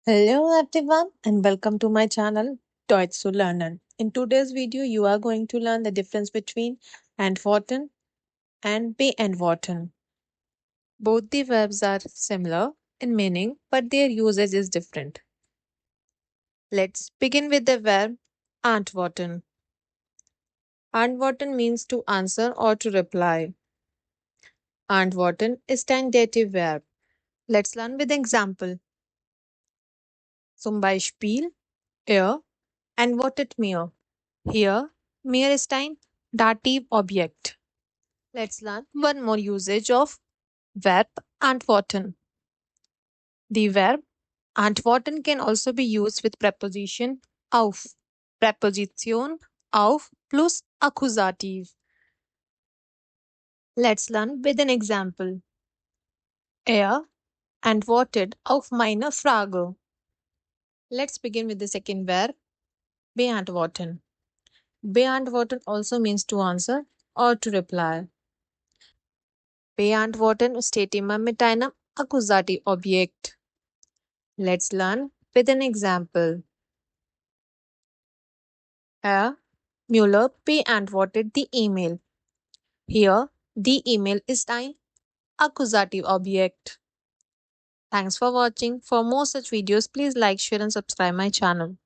Hello everyone and welcome to my channel Deutsch zu lernen. In today's video you are going to learn the difference between antworten and beantworten. Both the verbs are similar in meaning but their usage is different. Let's begin with the verb antworten. Antworten means to answer or to reply. Antworten is ein dative verb. Let's learn with example. Zum Beispiel antwortet mir. Here, mir ist ein dative object. Let's learn one more usage of verb antworten. The verb antworten can also be used with preposition auf. Preposition auf plus Akkusativ. Let's learn with an example. Er antwortet auf meine Frage. Let's begin with the second verb, beantworten. Beantworten also means to answer or to reply. Beantworten steht immer mit einem Akkusativobjekt. Let's learn with an example. Herr Müller beantwortet die E-Mail. Here, the email ist ein Akkusativobjekt. Thanks for watching. For more such videos, please like, share and subscribe my channel.